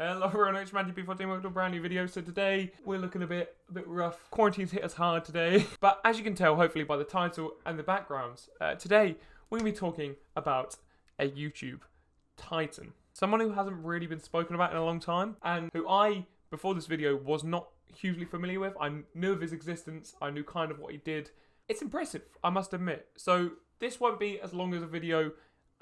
Hello everyone, it's Mandy P14, welcome to a brand new video. So today, we're looking a bit rough. Quarantine's hit us hard today. But as you can tell, hopefully by the title and the backgrounds, today, we're going to be talking about a YouTube titan. Someone who hasn't really been spoken about in a long time, and who I, before this video, was not hugely familiar with. I knew of his existence, I knew kind of what he did. It's impressive, I must admit. So this won't be as long as a video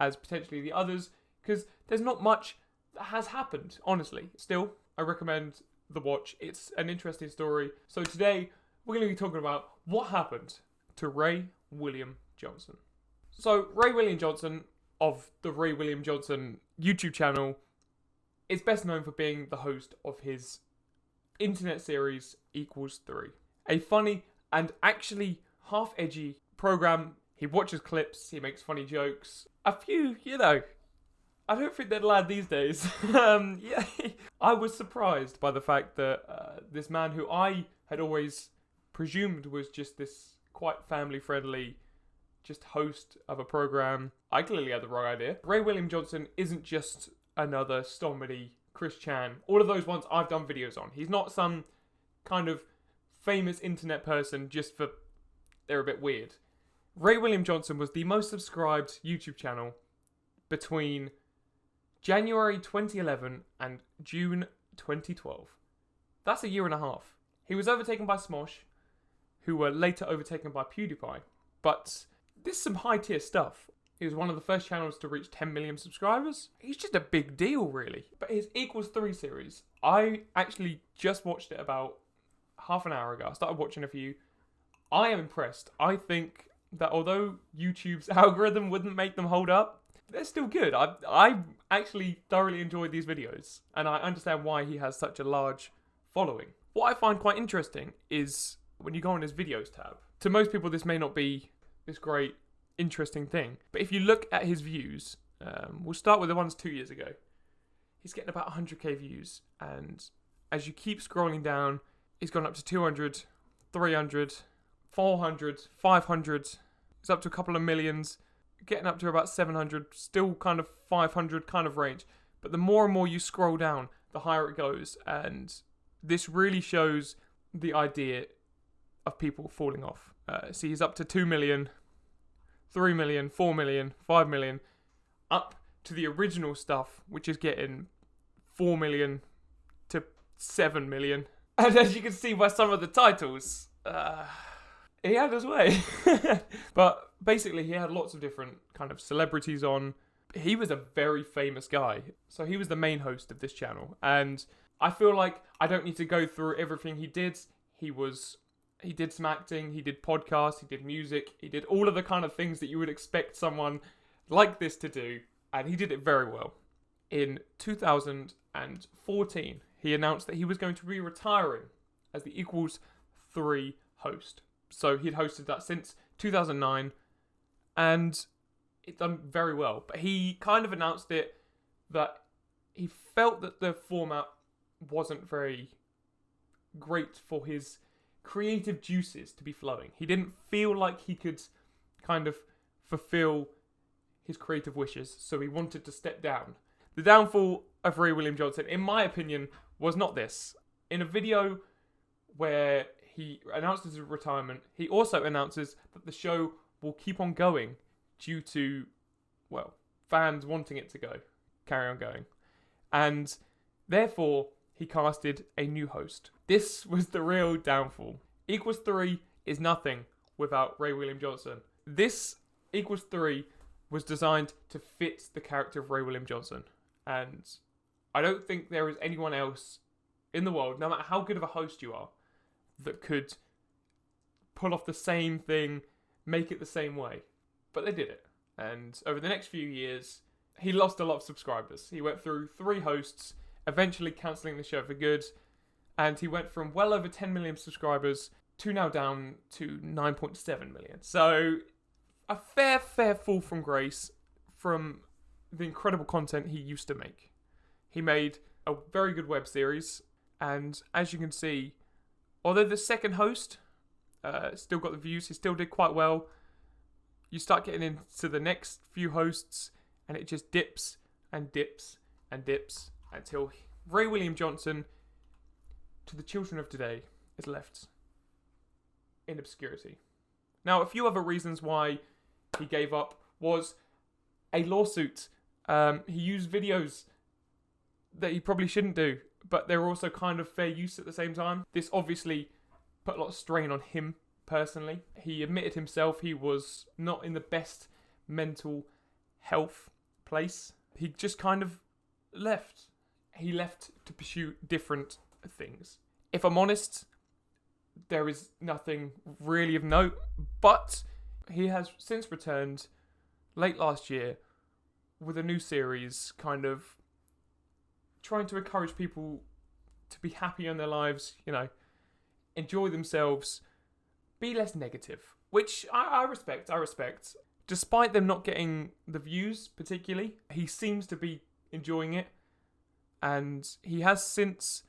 as potentially the others, because there's not much that has happened, honestly. Still, I recommend the watch. It's an interesting story. So today, we're going to be talking about what happened to Ray William Johnson. So Ray William Johnson of the Ray William Johnson YouTube channel is best known for being the host of his internet series Equals 3. A funny and actually half edgy program. He watches clips, he makes funny jokes. A few, I don't think they'd land these days. I was surprised by the fact that this man who I had always presumed was just this quite family-friendly just host of a program. I clearly had the wrong idea. Ray William Johnson isn't just another Stomedy, Chris Chan, all of those ones I've done videos on. He's not some kind of famous internet person just for they're a bit weird. Ray William Johnson was the most subscribed YouTube channel between January 2011 and June 2012. That's a year and a half. He was overtaken by Smosh, who were later overtaken by PewDiePie. But this is some high tier stuff. He was one of the first channels to reach 10 million subscribers. He's just a big deal, really. But his Equals 3 series, I actually just watched it about half an hour ago. I started watching a few. I am impressed. I think that although YouTube's algorithm wouldn't make them hold up, they're still good. I actually thoroughly enjoyed these videos, and I understand why he has such a large following. What I find quite interesting is when you go on his videos tab. To most people, this may not be this great, interesting thing, but if you look at his views, we'll start with the ones 2 years ago. He's getting about 100k views, and as you keep scrolling down, he's gone up to 200, 300, 400, 500. It's up to a couple of millions. Getting up to about 700, still kind of 500 kind of range. But the more and more you scroll down, the higher it goes. And this really shows the idea of people falling off. See, he's up to 2 million, 3 million, 4 million, 5 million, up to the original stuff, which is getting 4 million to 7 million. And as you can see by some of the titles, he had his way. But basically, he had lots of different kind of celebrities on. He was a very famous guy. So he was the main host of this channel. And I feel like I don't need to go through everything he did. He did some acting, he did podcasts, he did music, he did all of the kind of things that you would expect someone like this to do. And he did it very well. In 2014, he announced that he was going to be retiring as the Equals 3 host. So he'd hosted that since 2009, and it done very well. But he kind of announced it that he felt that the format wasn't very great for his creative juices to be flowing. He didn't feel like he could kind of fulfill his creative wishes, so he wanted to step down. The downfall of Ray William Johnson, in my opinion, was not this. In a video where he announced his retirement, he also announces that the show will keep on going due to, well, fans wanting it to carry on going. And therefore, he casted a new host. This was the real downfall. Equals 3 is nothing without Ray William Johnson. This Equals 3 was designed to fit the character of Ray William Johnson. And I don't think there is anyone else in the world, no matter how good of a host you are, that could pull off the same thing, make it the same way. But they did it. And over the next few years, he lost a lot of subscribers. He went through 3 hosts, eventually cancelling the show for good. And he went from well over 10 million subscribers to now down to 9.7 million. So a fair fall from grace from the incredible content he used to make. He made a very good web series. And as you can see, although the second host still got the views, he still did quite well. You start getting into the next few hosts, and it just dips and dips and dips until Ray William Johnson, to the children of today, is left in obscurity. Now, a few other reasons why he gave up was a lawsuit. He used videos that he probably shouldn't do, but they're also kind of fair use at the same time. This obviously put a lot of strain on him personally. He admitted himself he was not in the best mental health place. He just kind of left. He left to pursue different things. If I'm honest, there is nothing really of note, but he has since returned late last year with a new series, kind of trying to encourage people to be happy in their lives, you know, enjoy themselves, be less negative, which I respect. Despite them not getting the views particularly, he seems to be enjoying it, and he has since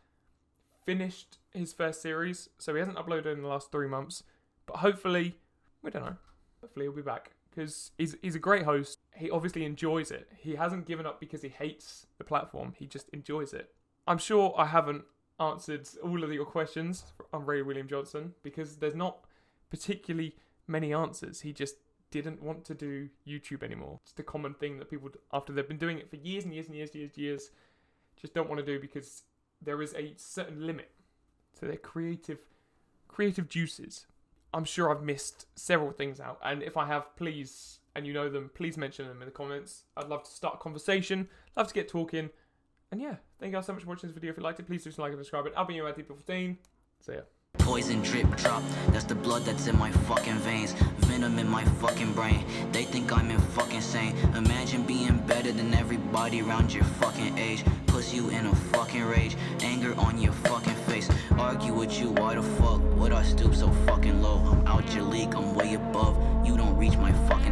finished his first series, so he hasn't uploaded in the last 3 months, but hopefully, we don't know, hopefully he'll be back, because he's a great host. He obviously enjoys it. He hasn't given up because he hates the platform, he just enjoys it. I'm sure I haven't answered all of your questions on Ray William Johnson, because there's not particularly many answers. He just didn't want to do YouTube anymore. It's the common thing that people, after they've been doing it for years and years, just don't want to do, because there is a certain limit to their creative juices. I'm sure I've missed several things out, and if I have, please, and you know them, please mention them in the comments. I'd love to start a conversation, love to get talking, and yeah, thank you guys so much for watching this video. If you liked it, please do like and subscribe. I've been your People15. See ya. Poison drip drop, that's the blood that's in my fucking veins. Venom in my fucking brain, they think I'm in fucking sane. Imagine being better than everybody around your fucking age. Puts you in a fucking rage, anger on your fucking face. Argue with you, why the fuck would I stoop so fucking low? I'm out your league, I'm way above, you don't reach my